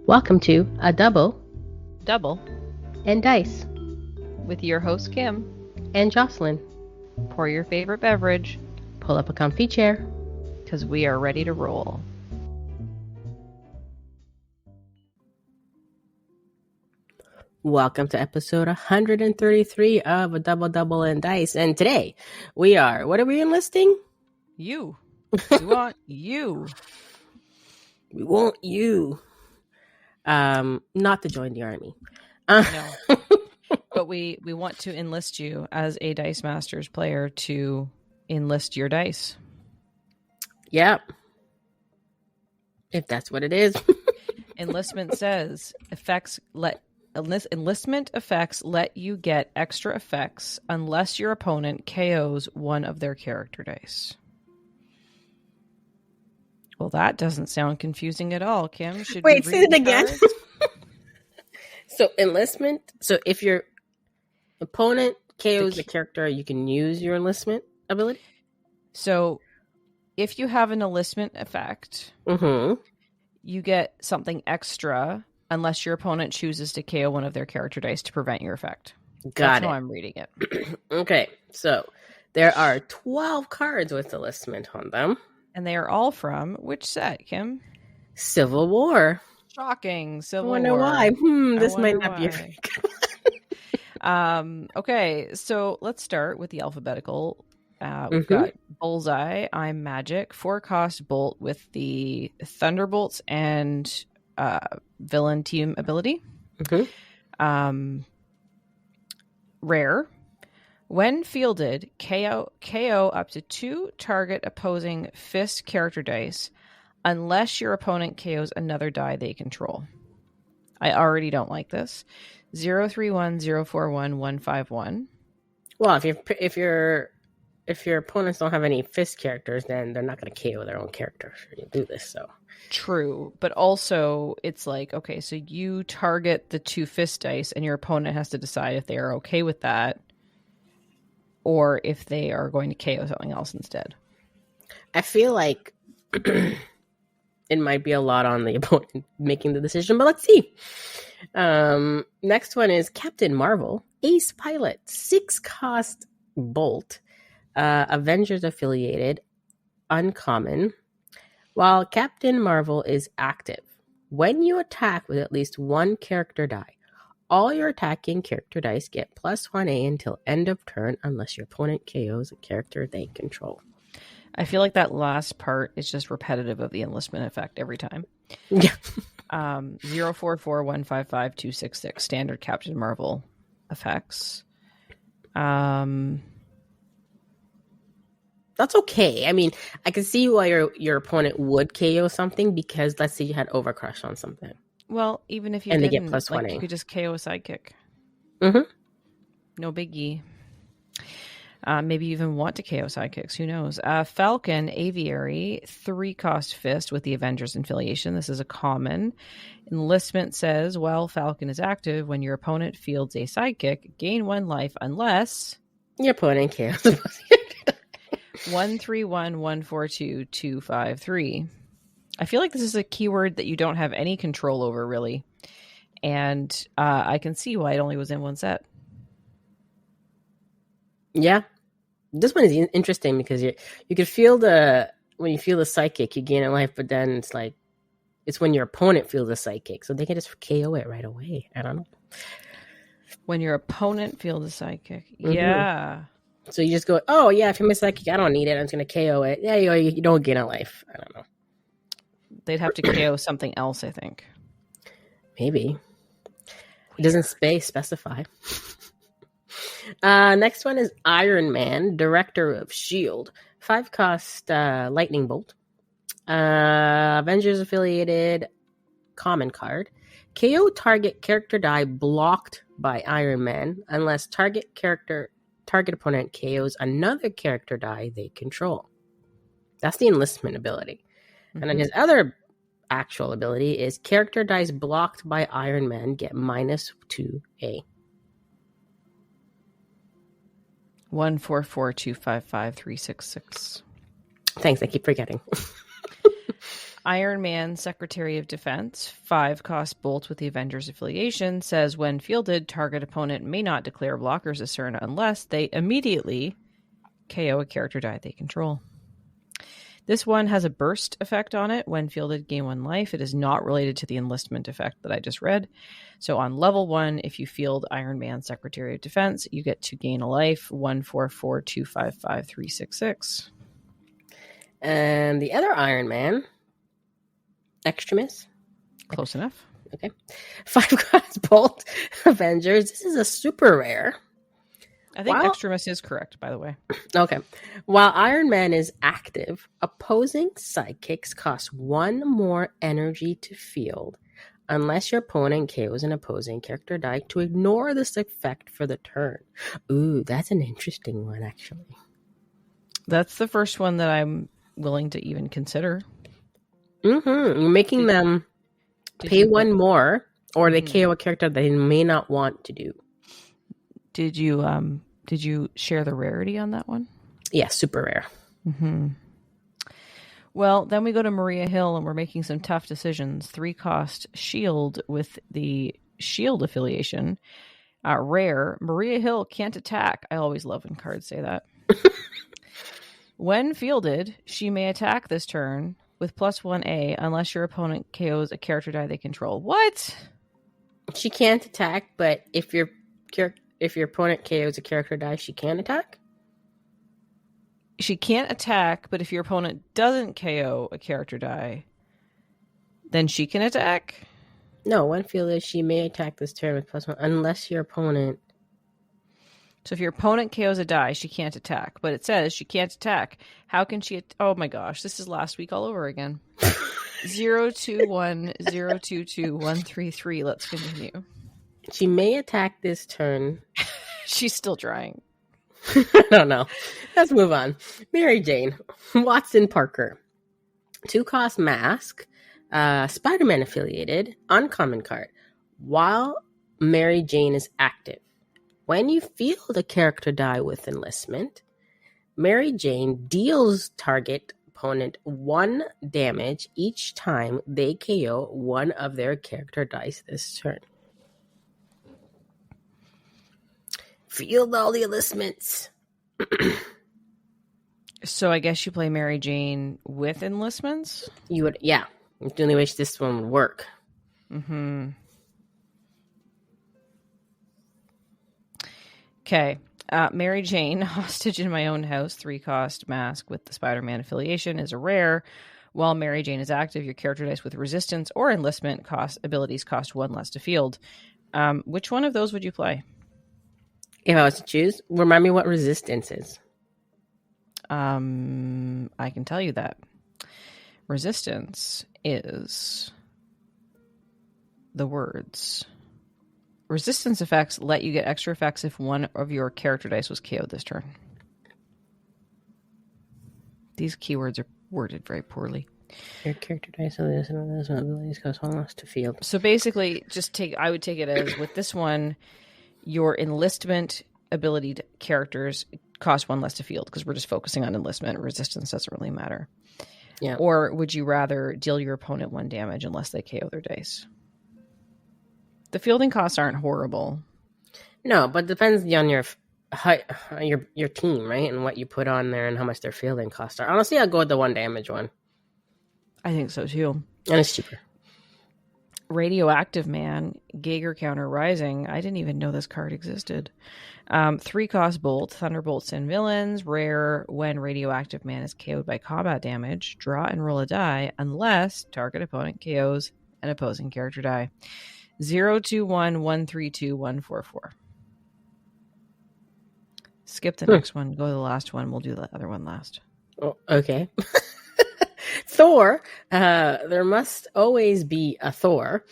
Welcome to A Double and Dice with your host Kim. and Jocelyn. Pour your favorite beverage Pull up a comfy chair. because we are ready to roll. Welcome to episode 133 of A Double and Dice. And today we are, what are we enlisting? You. We want you. We want you. Not to join the army. No. But we want to enlist you as a Dice Masters player to enlist your dice. Yep. If that's what it is. Enlistment says enlistment effects let you get extra effects unless your opponent KOs one of their character dice. Well, that doesn't sound confusing at all, Kim. Should Wait, we say read it again. cards? So enlistment. So if your opponent KOs The a character, you can use your enlistment ability? So if you have an enlistment effect, Mm-hmm. you get something extra unless your opponent chooses to KO one of their character dice to prevent your effect. Got That's how it. I'm reading it. Okay, so there are 12 cards with enlistment on them. And they are all from which set, Kim? Civil War. Shocking. I Civil wonder War. why. This might wonder not be a why. very good Okay, so let's start with the alphabetical. We've Mhm. got Bullseye, I'm Magic, 4-cost bolt with the Thunderbolts and villain team ability. Mhm. Rare. When fielded, KO up to 2 target opposing fist character dice unless your opponent KOs another die they control. I already don't like this. 031, 041, 151. Well, if your opponents don't have any fist characters, then they're not going to KO their own characters when you do this. So True, but also it's like, okay, so you target the 2 fist dice and your opponent has to decide if they are okay with that or if they are going to KO something else instead. I feel like it might be a lot on the opponent making the decision, but let's see. Next one is Captain Marvel, Ace Pilot, 6-cost bolt, Avengers affiliated, uncommon. While Captain Marvel is active, when you attack with at least one character die, all your attacking character dice get +1A until end of turn unless your opponent KOs a character they control. I feel like that last part is just repetitive of the enlistment effect every time. Yeah. 044, 155, 266, standard Captain Marvel effects. That's okay. I mean, I can see why your opponent would KO something because let's say you had Overcrush on something. Well, even if you And they didn't, get +1A. you could just KO a sidekick. Mhm. No biggie. Maybe you even want to KO sidekicks. Who knows? Falcon, Aviary, 3-cost fist with the Avengers affiliation. This is a common. Enlistment says, while Falcon is active, when your opponent fields a sidekick, gain 1 life unless Your opponent KOs. 131, 142, 253. I feel like this is a keyword that you don't have any control over, really. And I can see why it only was in one set. Yeah. This one is interesting because you can feel when you feel the psychic, you gain a life, but then it's when your opponent feels the psychic, so they can just KO it right away. I don't know. When your opponent feels the sidekick. Mhm. Yeah. So you just go, oh yeah, if you're my psychic, I don't need it. I'm just gonna KO it. Yeah, you don't gain a life. I don't know. They'd have to KO something else, I think. Maybe. It doesn't specify. Next one is Iron Man, Director of S.H.I.E.L.D. 5-cost lightning bolt. Avengers affiliated common card. KO target character die blocked by Iron Man unless target opponent KOs another character die they control. That's the enlistment ability. Mm-hmm. And then his other actual ability is character dice blocked by Iron Man get -2A. 144, 255, 366. Thanks, I keep forgetting. Iron Man, Secretary of Defense, 5-cost bolt with the Avengers affiliation, says when fielded, target opponent may not declare blockers as turn unless they immediately KO a character die they control. This one has a burst effect on it. When fielded, gain 1 life. It is not related to the enlistment effect that I just read. So on level 1, if you field Iron Man, Secretary of Defense, you get to gain a life. 144255366. And the other Iron Man, Extremis. Close enough. Okay. 5-cost bolt Avengers. This is a super rare. I think Extremis is correct, by the way. Okay. While Iron Man is active, opposing sidekicks cost 1 more energy to field unless your opponent KOs an opposing character die to ignore this effect for the turn. Ooh, that's an interesting one, actually. That's the first one that I'm willing to even consider. You're making them pay 1 more, or they KO a character they may not want to do. Did you share the rarity on that one? Yeah, super rare. Mm-hmm. Well, then we go to Maria Hill, and we're making some tough decisions. 3-cost shield with the shield affiliation. Rare. Maria Hill can't attack. I always love when cards say that. When fielded, she may attack this turn with +1A unless your opponent KOs a character die they control. What? She can't attack, but if your opponent KOs a character die, she can attack? She can't attack, but if your opponent doesn't KO a character die, then she can attack? No, one fielded, she may attack this turn with +1 unless your opponent... So if your opponent KOs a die, she can't attack. But it says she can't attack. How can she... Oh my gosh, this is last week all over again. 021022133. Let's continue. She may attack this turn. She's still trying. I don't know. Let's move on. Mary Jane. Watson Parker. 2-cost mask. Spider-Man affiliated. Uncommon card. While Mary Jane is active. When you field a character die with enlistment, Mary Jane deals target opponent 1 damage each time they KO one of their character dice this turn. Field all the enlistments. So I guess you play Mary Jane with enlistments? You would, yeah. The only way this one would work. Mm-hmm. Okay. Mary Jane, hostage in my own house, 3-cost mask with the Spider-Man affiliation is a rare. While Mary Jane is active, your character dice with resistance or enlistment abilities cost 1 less to field. Which one of those would you play? If I was to choose, remind me what resistance is. I can tell you that. Resistance is the words. Resistance effects let you get extra effects if one of your character dice was KO'd this turn. These keywords are worded very poorly. Your character dice abilities cost 1 less to field. So basically, I would take it as with this one, your enlistment ability characters cost 1 less to field because we're just focusing on enlistment. Resistance doesn't really matter. Yeah. Or would you rather deal your opponent 1 damage unless they KO their dice? The fielding costs aren't horrible. No, but it depends on your team, right? And what you put on there and how much their fielding costs are. Honestly, I'll go with the 1 damage one. I think so too. And it's cheaper. Radioactive Man, Geiger Counter Rising. I didn't even know this card existed. 3-cost bolt, Thunderbolts and Villains. Rare. When Radioactive Man is KO'd by combat damage, draw and roll a die unless target opponent KOs an opposing character die. 021132144. Skip the next one. Go to the last one. We'll do the other one last. Oh, okay. Thor. There must always be a Thor.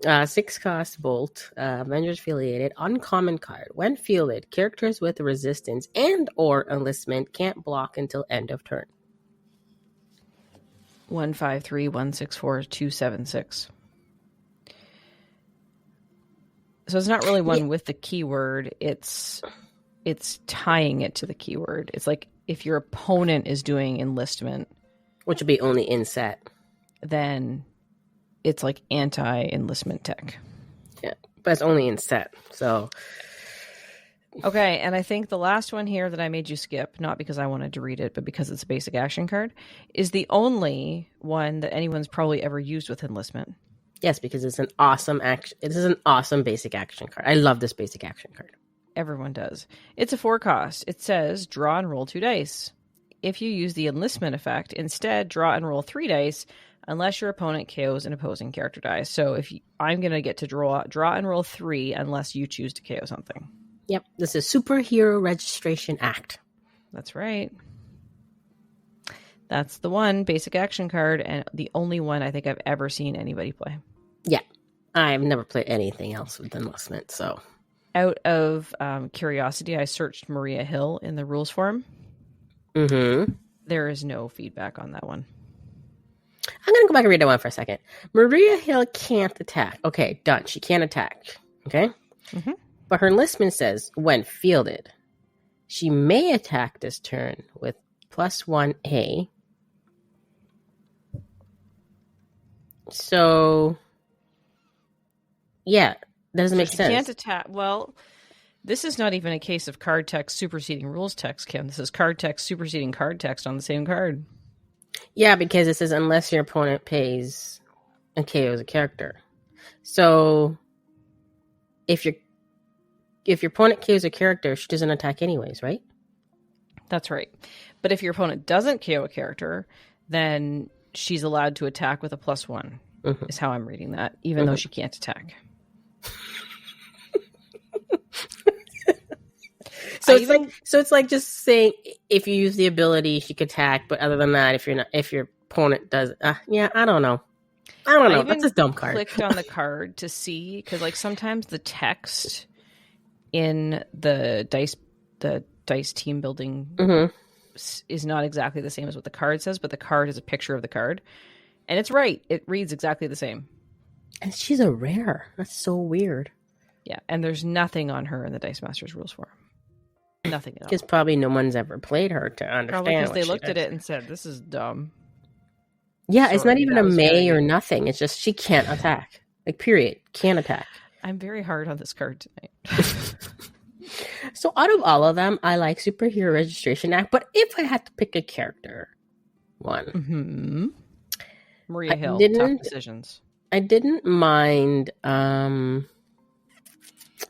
6-cost bolt. Avengers affiliated. Uncommon card. When fielded, characters with resistance and or enlistment can't block until end of turn. 153164276. So it's not really one with the keyword. It's tying it to the keyword. It's like if your opponent is doing enlistment. Which would be only in set. then it's like anti-enlistment tech. Yeah, but it's only in set. So okay, and I think the last one here that I made you skip, not because I wanted to read it, but because it's a basic action card, is the only one that anyone's probably ever used with enlistment. yes, because it's an awesome action. It is an awesome basic action card. I love this basic action card. Everyone does. It's a 4 cost. It says draw and roll 2 dice. If you use the enlistment effect, instead draw and roll 3 dice unless your opponent KOs an opposing character die. So I'm going to get to draw and roll 3 unless you choose to KO something. Yep, this is Superhero Registration Act. That's right. That's the one basic action card and the only one I think I've ever seen anybody play. Yeah, I've never played anything else with enlistment, so... Out of curiosity, I searched Maria Hill in the rules forum. Mm-hmm. There is no feedback on that one. I'm going to go back and read that one for a second. Maria Hill can't attack. Okay, done. She can't attack. Okay? Mm-hmm. But her enlistment says, when fielded, she may attack this turn with +1A. So, yeah, that doesn't make sense. She can't attack. Well, this is not even a case of card text superseding rules text, Kim. This is card text superseding card text on the same card. Yeah, because it says unless your opponent pays and KOs a character. So, if your opponent KOs a character, she doesn't attack anyways, right? That's right. But if your opponent doesn't KO a character, then she's allowed to attack with a +1, is how I'm reading that, even though she can't attack. So it's like just saying if you use the ability, she could attack, but other than that, if your opponent does, yeah, I don't know. That's a dumb card. Clicked on the card to see because like sometimes the text in the dice team building is not exactly the same as what the card says, but the card is a picture of the card, and it's right. It reads exactly the same. And she's a rare. That's so weird. Yeah, and there's nothing on her in the Dice Masters rules forum. Nothing at all. Because probably no one's ever played her to understand. Probably because they looked at it and said, "This is dumb." Yeah, it's not even a may or nothing. It's just she can't attack. Like, period. Can't attack. I'm very hard on this card tonight. So out of all of them, I like Superhero Registration Act. But if I had to pick a character, one. Maria Hill, tough decisions. I didn't mind either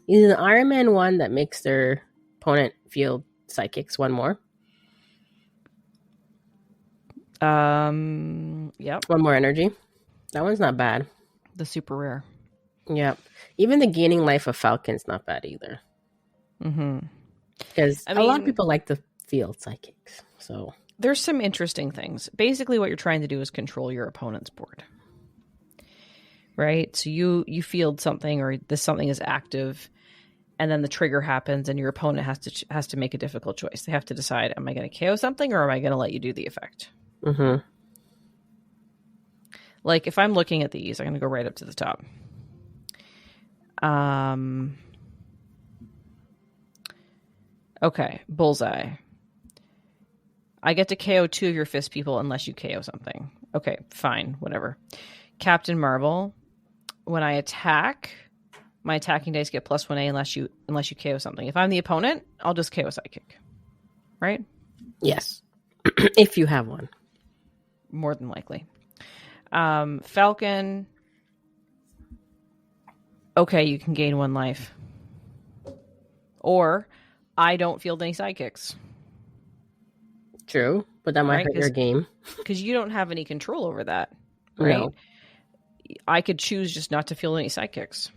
the Iron Man one that makes their opponent field psychics one more. Yep. One more energy. That one's not bad. The super rare. Yep. Even the gaining life of Falcon's not bad either. Because a lot of people like the field psychics. So there's some interesting things. Basically, what you're trying to do is control your opponent's board. Right? So you field something or this something is active, and then the trigger happens and your opponent has to make a difficult choice. They have to decide, am I going to KO something or am I going to let you do the effect? Like if I'm looking at these, I'm going to go right up to the top. Okay, bullseye. I get to KO 2 of your fist people unless you KO something. Okay, fine, whatever. Captain Marvel. When I attack, my attacking dice get +1A unless you KO something. If I'm the opponent, I'll just KO psychic. Right? Yes. If you have one. More than likely. Falcon. Okay, you can gain 1 life. Or I don't field any sidekicks. True, but that might hurt your game. Because you don't have any control over that. Right? No. I could choose just not to field any sidekicks.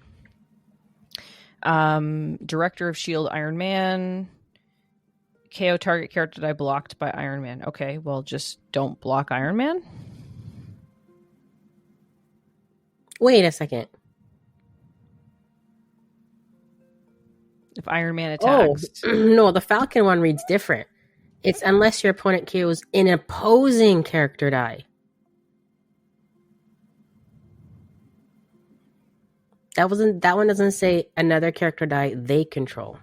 Director of S.H.I.E.L.D. Iron Man. KO target character that I blocked by Iron Man. Okay, well, just don't block Iron Man. Wait a second. If Iron Man attacks. Oh, no, the Falcon one reads different. It's unless your opponent KOs an opposing character die. That one doesn't say another character die they control.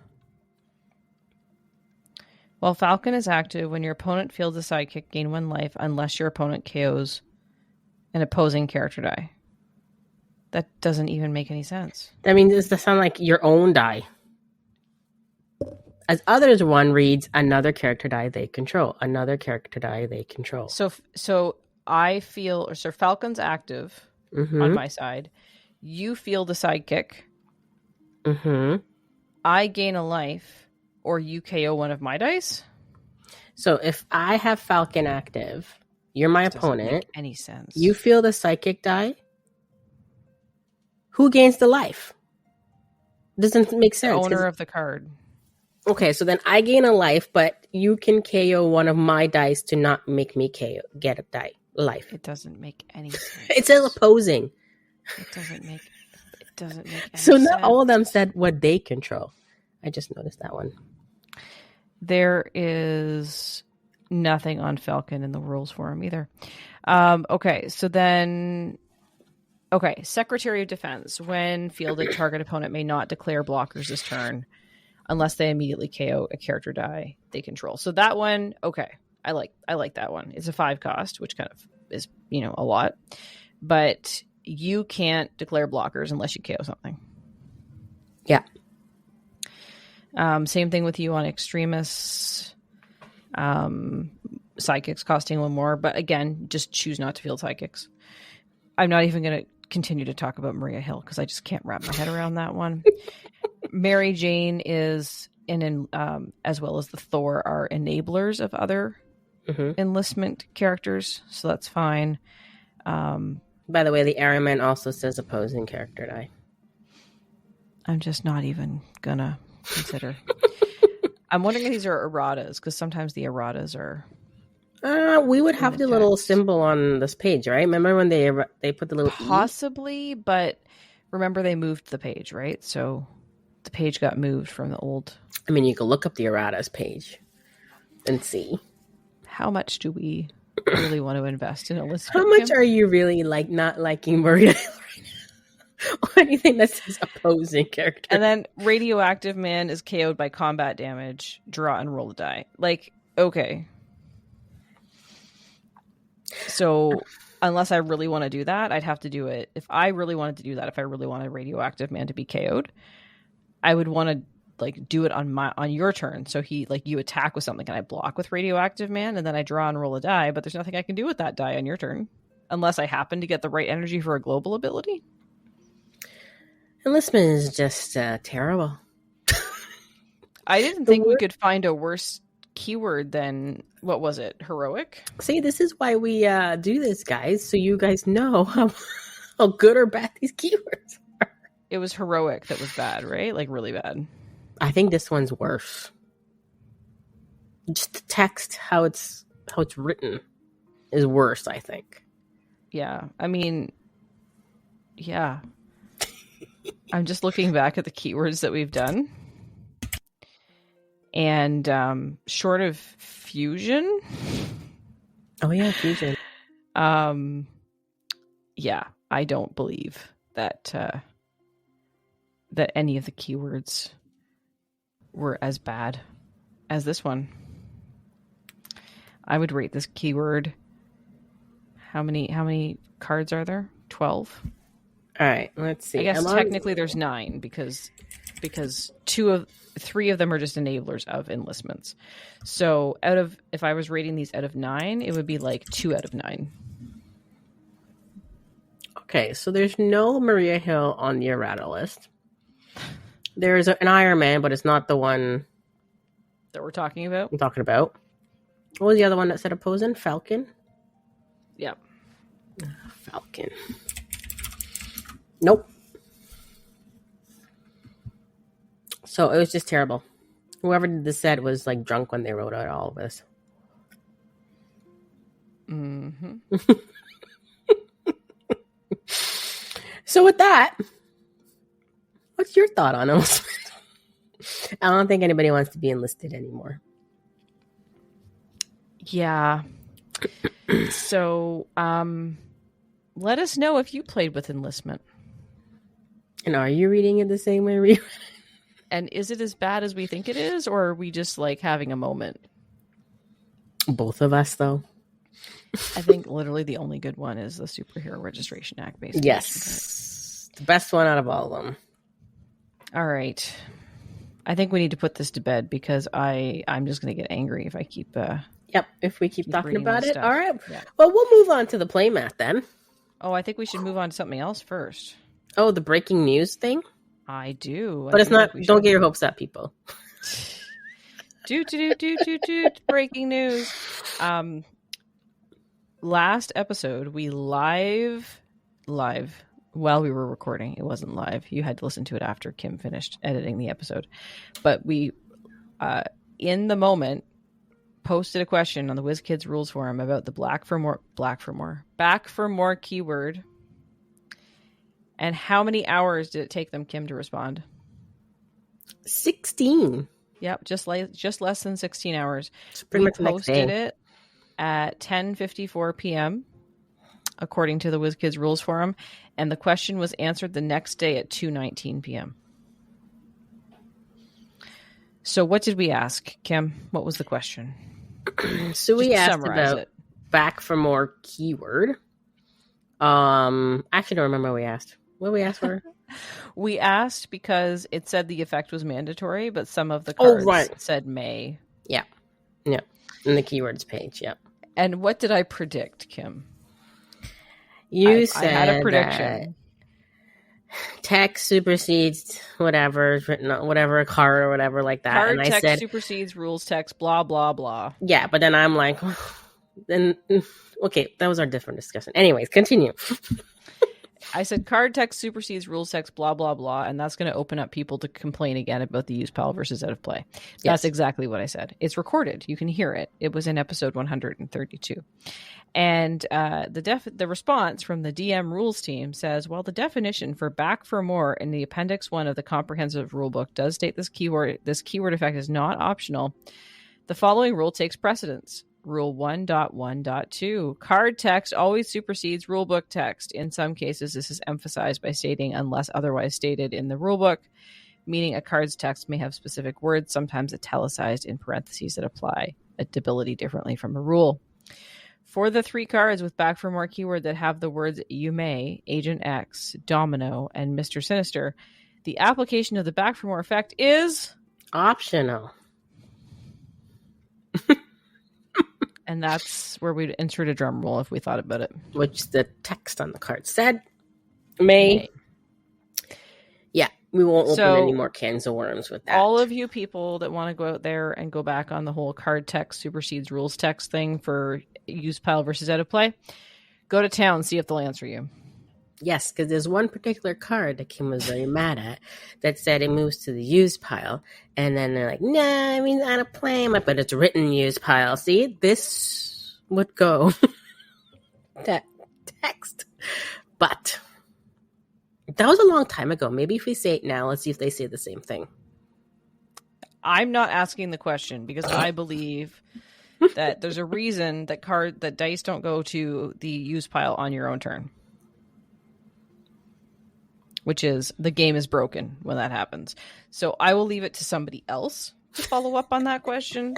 Well, Falcon is active when your opponent fields a sidekick, gain 1 life, unless your opponent KOs an opposing character die. That doesn't even make any sense. I mean, does that sound like your own die? As others, one reads another character die they control. Another character die they control. So I feel, or Sir Falcon's active on my side. You feel the sidekick. Mm-hmm. I gain a life, or you KO one of my dice. So if I have Falcon active, you're my opponent. Doesn't make any sense? You feel the psychic die. Who gains the life? Doesn't make sense. The owner of the card. Okay, so then I gain a life, but you can KO one of my dice to not make me get a life. It doesn't make any sense. It's still opposing. It doesn't make any so sense. not all of them said what they control. I just noticed that one. There is nothing on Falcon in the rules for him either. Okay, so then... Okay, Secretary of Defense. When fielded, target opponent may not declare blockers this turn unless they immediately KO a character die they control. So that one, okay, I like that one. It's a 5 cost, which kind of is, a lot. But you can't declare blockers unless you KO something. Yeah. Same thing with you on Extremis. Psychics costing 1 more, but again, just choose not to field psychics. I'm not even going to continue to talk about Maria Hill because I just can't wrap my head around that one. Mary Jane is as well as the Thor are enablers of other enlistment characters, so that's fine. By the way, the Araman also says opposing character die. I'm just not even gonna consider. I'm wondering if these are erratas because sometimes the erratas are. We would have the little symbol on this page, right? Remember when they put the little possibly, but remember they moved the page, right? So the page got moved from the old. I mean, you can look up the erratas page and see. How much do we really want to invest in a list? How much are you really not liking Maria right now? Or anything that says opposing character? And then Radioactive Man is KO'd by combat damage. Draw and roll a die. Like, okay. So unless I really want to do that, I'd have to do it. If I really wanted to do that, if I really wanted Radioactive Man to be KO'd, I would want to do it on your turn. So you attack with something and I block with Radioactive Man and then I draw and roll a die, but there's nothing I can do with that die on your turn unless I happen to get the right energy for a global ability. Enlistment is just terrible. I didn't think we could find a worse keyword than, what was it, heroic? See, this is why we do this, guys, so you guys know how good or bad these keywords are. It was heroic that was bad, right? Like really bad. I think this one's worse. Just the text, how it's written, is worse, I think. Yeah, I mean, yeah. I'm just looking back at the keywords that we've done. And short of fusion. Oh yeah, fusion. Yeah, I don't believe that that any of the keywords were as bad as this one. I would rate this keyword. How many cards are there? 12. All right, let's see. I guess technically there's 9 because 3 of them are just enablers of enlistments. So if I was rating these out of 9, it would be like 2 out of 9. Okay, so there's no Maria Hill on the errata list. There's an Iron Man, but it's not the one that we're talking about. I'm talking about. What was the other one that said opposing? Falcon? Yeah. Falcon. Nope. So it was just terrible. Whoever did the set was like drunk when they wrote out all of this. Mm-hmm. So with that, what's your thought on it? I don't think anybody wants to be enlisted anymore. Yeah. So, let us know if you played with enlistment. And are you reading it the same way we read it? And is it as bad as we think it is, or are we just like having a moment? Both of us, though. I think literally the only good one is the Superhero Registration Act based. Yes. The best one out of all of them. All right. I think we need to put this to bed because I'm just going to get angry if I keep... Yep, if we keep talking about it. Stuff. All right. Yeah. Well, we'll move on to the playmat then. Oh, I think we should move on to something else first. Oh, the breaking news thing? I do. But it's not... Don't get your hopes up, people. Breaking news. Last episode, we live while we were recording. It wasn't live. You had to listen to it after Kim finished editing the episode. But we, in the moment, posted a question on the Wizkids rules forum about the back for more keyword. And how many hours did it take them, Kim, to respond? 16. Yep, just less than 16 hours. We posted it at 10:54 p.m. according to the WizKids rules forum, and the question was answered the next day at 2:19 p.m. So what did we ask, Kim? What was the question? So we asked about back for more keyword. I actually don't remember what we asked. What did we ask for? We asked because it said the effect was mandatory, but some of the cards said may. Yeah. In the keywords page, yeah. And what did I predict, Kim? You said I had a prediction. Text supersedes whatever is written on whatever card or whatever like that. Card and I text said supersedes rules text, blah, blah, blah. Yeah, but then I'm like, then okay, that was our different discussion. Anyways, continue. I said card text supersedes rules text, blah, blah, blah, and that's going to open up people to complain again about the use pile versus out of play. That's exactly what I said. It's recorded. You can hear it. It was in episode 132. And the response from the DM rules team says, while the definition for back for more in the appendix 1 of the comprehensive rulebook does state this keyword effect is not optional, the following rule takes precedence. Rule 1.1.2. Card text always supersedes rulebook text. In some cases, this is emphasized by stating unless otherwise stated in the rulebook, meaning a card's text may have specific words, sometimes italicized in parentheses, that apply ability differently from a rule. For the 3 cards with back for more keyword that have the words you may, Agent X, Domino, and Mr. Sinister, the application of the back for more effect is optional. And that's where we'd insert a drum roll if we thought about it. Which the text on the card said. May. Yeah, we won't open any more cans of worms with that. All of you people that want to go out there and go back on the whole card text supersedes rules text thing for use pile versus out of play, go to town, see if they'll answer you. Yes, because there's one particular card that Kim was very mad at that said it moves to the use pile. And then they're like, nah, I mean, out of play. But it's written use pile. See, this would go that text. But that was a long time ago. Maybe if we say it now, let's see if they say the same thing. I'm not asking the question because I believe that there's a reason that dice don't go to the use pile on your own turn. Which is the game is broken when that happens. So I will leave it to somebody else to follow up on that question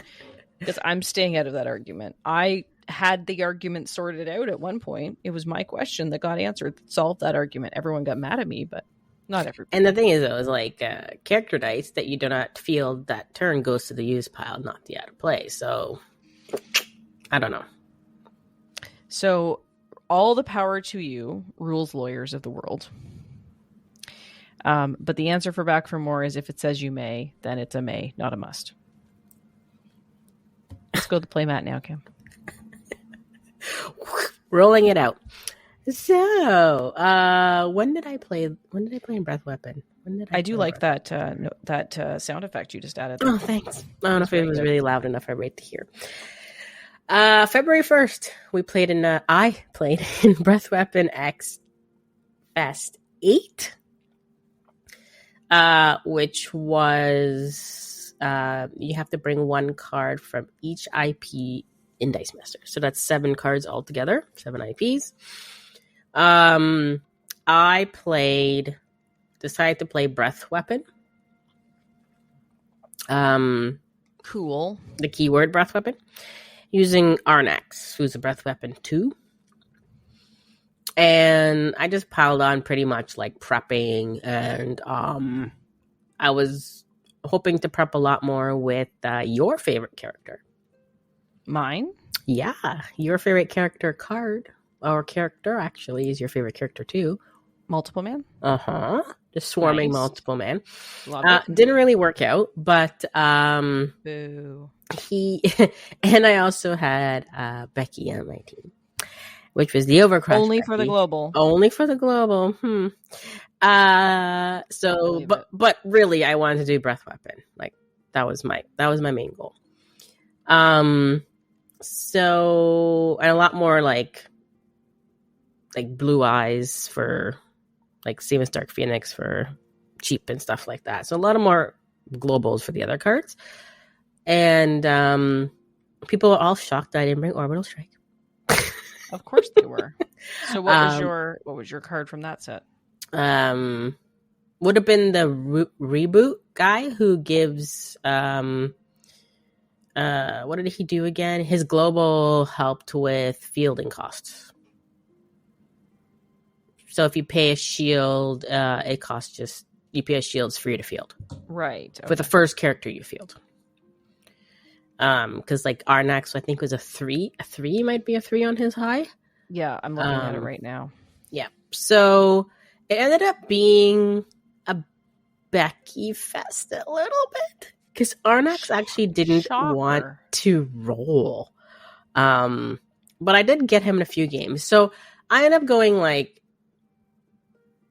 because I'm staying out of that argument. I had the argument sorted out at one point. It was my question that got answered, that solved that argument. Everyone got mad at me, but not everybody. And the thing is, though, is like character dice that you do not field that turn goes to the use pile, not the out of play. So I don't know. So all the power to you, rules lawyers of the world. But the answer for back for more is if it says you may, then it's a may, not a must. Let's go to the playmat now, Kim. Rolling it out. So, when did I play in Breath Weapon? I do like that sound effect you just added. Oh, thanks. I don't know if it was really loud enough for everybody to hear. February 1st, I played in Breath Weapon X Fest 8. Which was you have to bring 1 card from each IP in Dice Master. So that's 7 cards altogether, 7 IPs. I decided to play Breath Weapon. Cool. The keyword Breath Weapon. using Arnax, who's a breath weapon 2. And I just piled on pretty much like prepping, and I was hoping to prep a lot more with your favorite character. Mine? Yeah, your favorite character card, or character actually, is your favorite character too. Multiple Man? Uh-huh. Just swarming Nice. multiple man. Love it. Didn't really work out, but Boo. he and I also had Becky on my team, which was the Overcrush. Only Becky. for the global. Only for the global. But really, I wanted to do breath weapon. Like that was my main goal. So, and a lot more like blue eyes for like same as Dark Phoenix for cheap and stuff like that. So a lot of more globals for the other cards. And people are all shocked that I didn't bring Orbital Strike. Of course they were. So what was your card from that set? Would have been the reboot guy who gives what did he do again? His global helped with fielding costs. So if you pay a shield, it costs just you pay a shield's free to field. Right. Okay. For the first character you field. Because like Arnax, I think was a 3. A 3 might be a 3 on his high. Yeah, I'm looking at it right now. Yeah. So it ended up being a Becky fest a little bit. Because Arnax actually didn't want to roll. But I did get him in a few games. So I ended up going like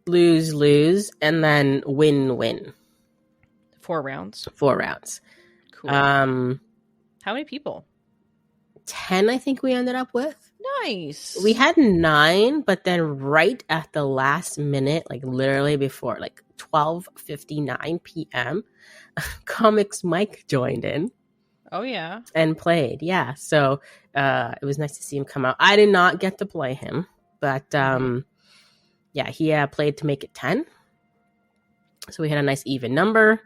lose, and then win. 4 rounds. 4 rounds. Cool. How many people? 10, I think we ended up with. Nice. We had 9, but then right at the last minute, like literally before like 12:59 p.m., Comics Mike joined in. Oh, yeah. And played, yeah. So it was nice to see him come out. I did not get to play him, but yeah, he played to make it 10. So we had a nice even number.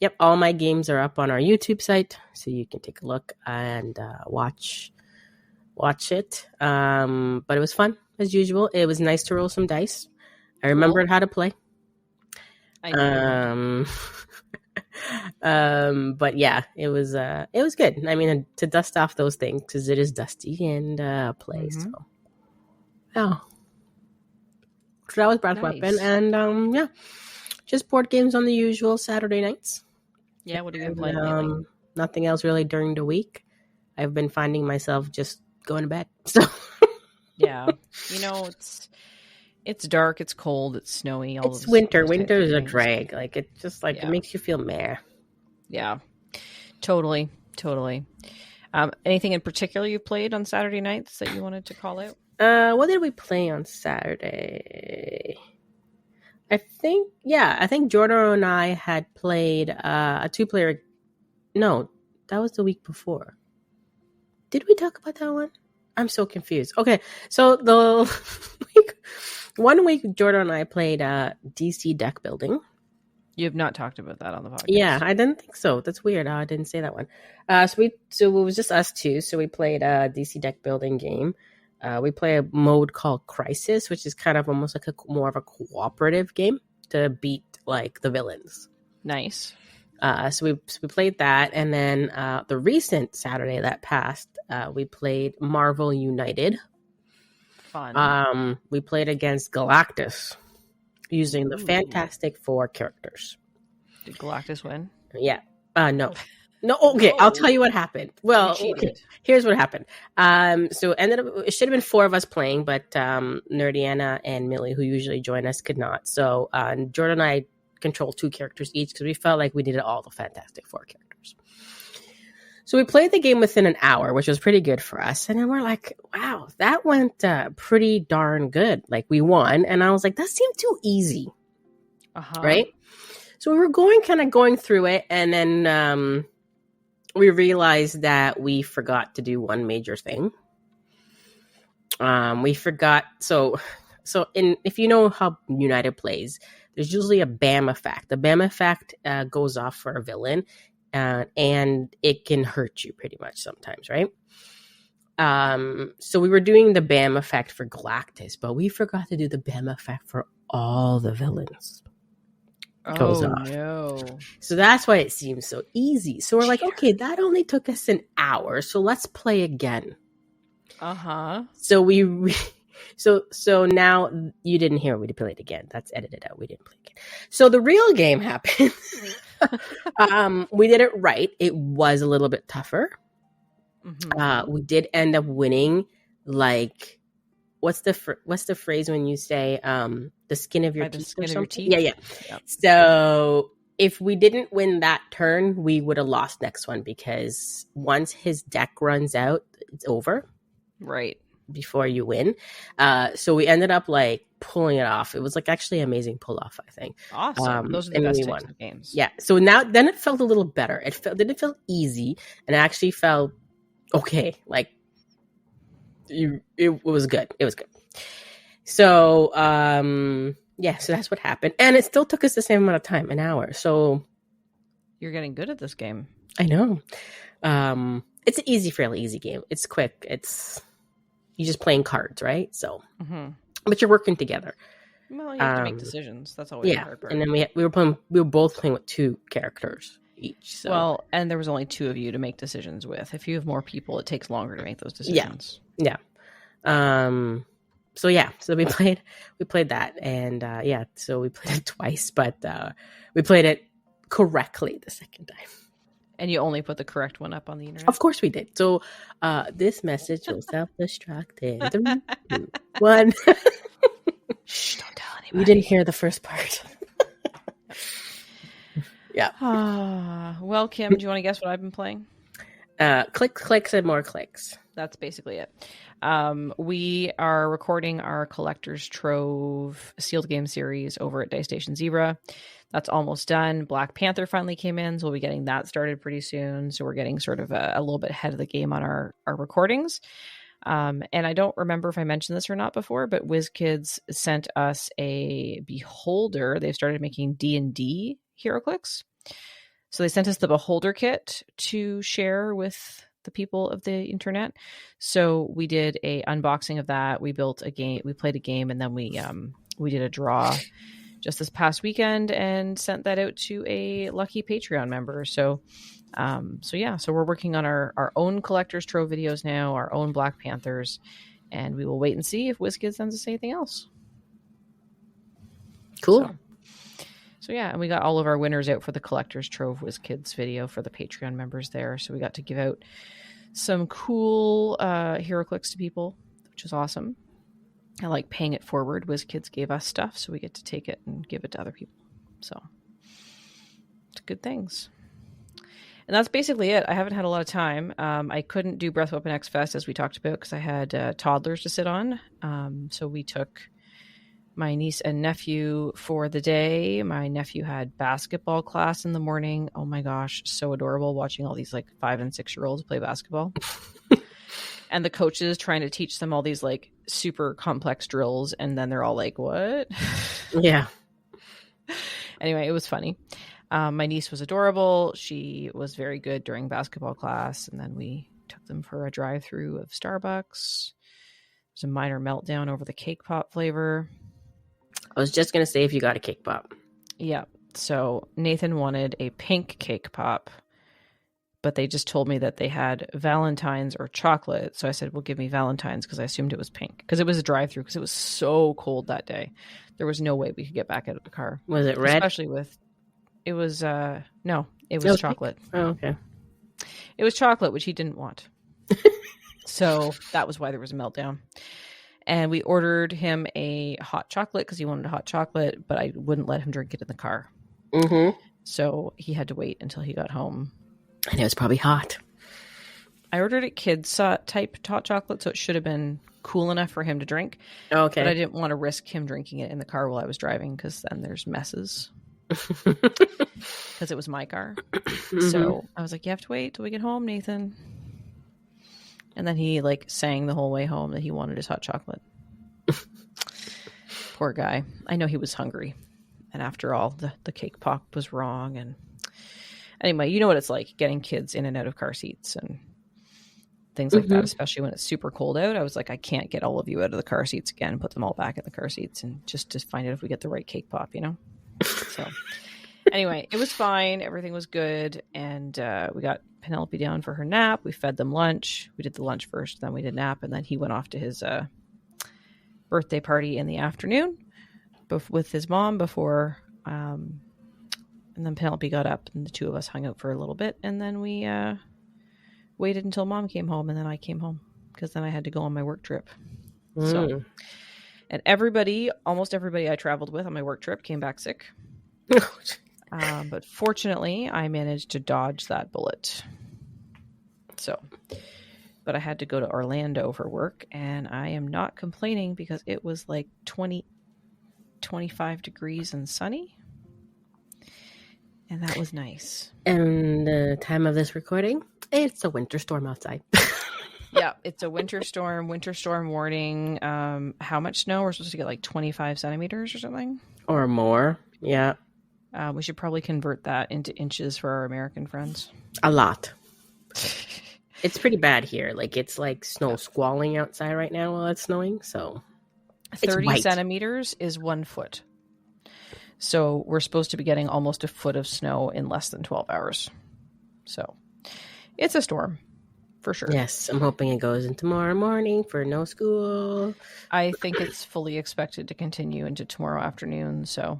Yep, all my games are up on our YouTube site, so you can take a look and watch it. But it was fun, as usual. It was nice to roll some dice. I remembered how to play. But yeah, it was good. I mean, to dust off those things because it is dusty and play. So yeah, so that was Breath Weapon, and yeah, just board games on the usual Saturday nights. Yeah, what have you been playing lately? Nothing else really during the week. I've been finding myself just going to bed. So yeah, you know, it's dark, it's cold, it's snowy. It's winter. Winter is a drag. Like it just like it makes you feel meh. Yeah, totally. Anything in particular you played on Saturday nights that you wanted to call out? What did we play on Saturday? I think Jordan and I had played a 2-player. No, that was the week before. Did we talk about that one? I'm so confused. Okay, so the one week Jordan and I played DC deck building. You have not talked about that on the podcast. Yeah, I didn't think so. That's weird. I didn't say that one. So it was just us two. So we played a DC deck building game. We play a mode called Crisis, which is kind of almost like more of a cooperative game to beat like the villains. Nice. So we played that, and then the recent Saturday that passed, we played Marvel United. Fun. We played against Galactus using the Fantastic Four characters. Did Galactus win? Yeah. No. No, okay, I'll tell you what happened. Well, okay, here's what happened. So it should have been 4 of us playing, but Nerdiana and Millie, who usually join us, could not. So Jordan and I controlled 2 characters each because we felt like we needed all the Fantastic Four characters. So we played the game within an hour, which was pretty good for us. And then we're like, wow, that went pretty darn good. Like we won. And I was like, that seemed too easy. Right? So we were going through it, and then we realized that we forgot to do one major thing. We forgot. So if you know how United plays, there's usually a BAM effect. The BAM effect goes off for a villain, and it can hurt you pretty much sometimes, right? So we were doing the BAM effect for Galactus, but we forgot to do the BAM effect for all the villains. Goes Oh, off. no. So that's why it seems so easy. So we're like, okay, that only took us an hour, so let's play again. So so now you didn't hear we played again. That's edited out. We didn't play again. So the real game happened. We did it right. It was a little bit tougher. We did end up winning. Like, what's the phrase when you say the skin of your teeth or something? Yeah. Yep. So if we didn't win that turn, we would have lost next one, because once his deck runs out, it's over. Right. Before you win. So we ended up like pulling it off. It was like actually an amazing pull off, I think. Awesome. Those are the best types of games. Yeah. So then it felt a little better. Didn't feel easy, and it actually felt okay. Like it was good. It was good. So yeah, so that's what happened. And it still took us the same amount of time, an hour. So you're getting good at this game. I know. It's an fairly easy game. It's quick. You're just playing cards, right? So, but you're working together. Well, you have to make decisions. That's always the hard part. And then we were both playing with 2 characters each. So. Well, and there was only 2 of you to make decisions with. If you have more people, it takes longer to make those decisions. Yeah. So we played that, and so we played it twice, but we played it correctly the second time. And you only put the correct one up on the internet? Of course we did. So this message will self-destruct in 3, 2, 1. Shh, don't tell anybody. You didn't hear the first part. Yeah. Well, Kim, do you want to guess what I've been playing? Clicks, and more clicks. That's basically it. We are recording our Collector's Trove sealed game series over at Dice Station Zebra. That's almost done. Black Panther finally came in, so we'll be getting that started pretty soon. So we're getting sort of a little bit ahead of the game on our recordings. And I don't remember if I mentioned this or not before, but Wizkids sent us a Beholder. They've started making D&D HeroClix. So they sent us the Beholder kit to share with the people of the internet. So we did a unboxing of that. We built a game. We played a game, and then we did a draw just this past weekend and sent that out to a lucky Patreon member. So we're working on our own Collector's Trove videos now, our own Black Panthers, and we will wait and see if Wizkids sends us anything else. Cool. So yeah, and we got all of our winners out for the Collector's Trove Wizkids video for the Patreon members there. So we got to give out some cool HeroClix to people, which is awesome. I like paying it forward. Wizkids gave us stuff, so we get to take it and give it to other people. So it's good things. And that's basically it. I haven't had a lot of time. I couldn't do Breath Weapon X Fest, as we talked about, because I had toddlers to sit on. So we took my niece and nephew for the day. My nephew had basketball class in the morning. Oh my gosh, so adorable watching all these like 5 and 6 year olds play basketball. And the coaches trying to teach them all these like super complex drills, and then they're all like, what? Yeah. Anyway, it was funny. My niece was adorable. She was very good during basketball class, and then we took them for a drive-through of Starbucks. There's a minor meltdown over the cake pop flavor. I was just going to say if you got a cake pop. Yeah. So Nathan wanted a pink cake pop, but they just told me that they had Valentine's or chocolate. So I said, well, give me Valentine's, because I assumed it was pink, because it was a drive-through, because it was so cold that day. There was no way we could get back out of the car. Was it red? Especially with, it was, no, it was chocolate. Pink? Oh, okay. It was chocolate, which he didn't want. So that was why there was a meltdown. And we ordered him a hot chocolate because he wanted a hot chocolate, but I wouldn't let him drink it in the car. Mm-hmm. So he had to wait until he got home. And it was probably hot. I ordered it kids type hot chocolate, so it should have been cool enough for him to drink. Okay. But I didn't want to risk him drinking it in the car while I was driving, because then there's messes. Because it was my car. Mm-hmm. So I was like, you have to wait till we get home, Nathan. And then he like sang the whole way home that he wanted his hot chocolate. Poor guy. I know he was hungry. And after all, the cake pop was wrong. And Anyway, you know what it's like getting kids in and out of car seats and things like that, especially when it's super cold out. I was like, I can't get all of you out of the car seats again and put them all back in the car seats, and just to find out if we get the right cake pop, So anyway, it was fine. Everything was good. And we got Penelope down for her nap. We fed them lunch. We did the lunch first, then we did nap, and then he went off to his birthday party in the afternoon with his mom before. And then Penelope got up, and the two of us hung out for a little bit, and then we waited until Mom came home, and then I came home because then I had to go on my work trip. So, and almost everybody I traveled with on my work trip came back sick. But fortunately, I managed to dodge that bullet. So, but I had to go to Orlando for work, and I am not complaining because it was like 25 degrees and sunny. And that was nice. And the time of this recording, it's a winter storm outside. Yeah, it's a winter storm warning. How much snow? We're supposed to get like 25 centimeters or something. Or more, yeah. We should probably convert that into inches for our American friends. A lot. It's pretty bad here. Like, it's like snow squalling outside right now while it's snowing, so 30 centimeters is 1 foot. So we're supposed to be getting almost a foot of snow in less than 12 hours. So it's a storm for sure. Yes, I'm hoping it goes in tomorrow morning for no school. I think it's fully expected to continue into tomorrow afternoon. So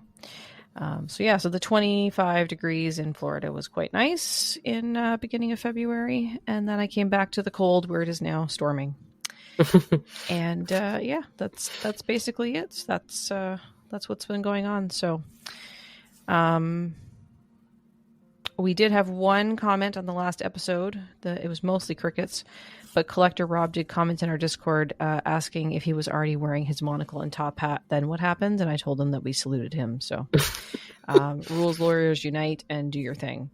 the 25 degrees in Florida was quite nice in beginning of February. And then I came back to the cold where it is now storming. And that's basically it. That's what's been going on. So, we did have one comment on the last episode. It was mostly crickets, but Collector Rob did comment in our Discord asking if he was already wearing his monocle and top hat. Then what happened? And I told him that we saluted him. So, rules lawyers unite and do your thing.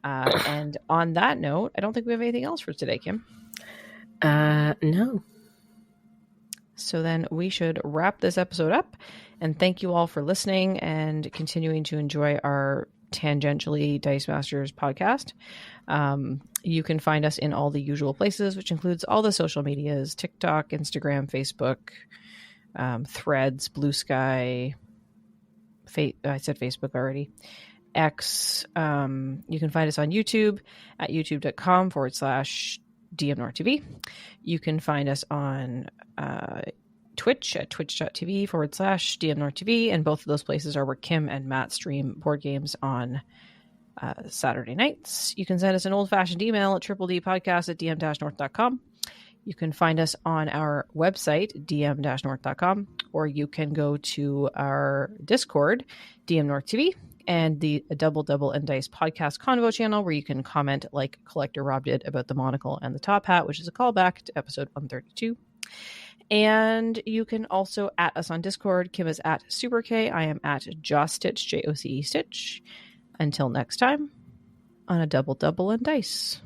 And on that note, I don't think we have anything else for today, Kim. No. So then we should wrap this episode up, and thank you all for listening and continuing to enjoy our Tangentially Dice Masters podcast. You can find us in all the usual places, which includes all the social medias: TikTok, Instagram, Facebook, Threads, Blue Sky. I said Facebook already. X. You can find us on YouTube at youtube.com/dmNorthTV. You can find us on Twitch at twitch.tv/dmNorthTV, and both of those places are where Kim and Matt stream board games on Saturday nights. You can send us an old-fashioned email at triple-dpodcast@dm-north.com. You can find us on our website, dm-north.com, or you can go to our Discord, dmNorthTV, and the Double and Dice podcast convo channel, where you can comment like Collector Rob did about the monocle and the top hat, which is a callback to episode 132. And you can also at us on Discord. Kim is at SuperK. I am at JoStitch, JOCE Stitch. Until next time, on a Double and Dice.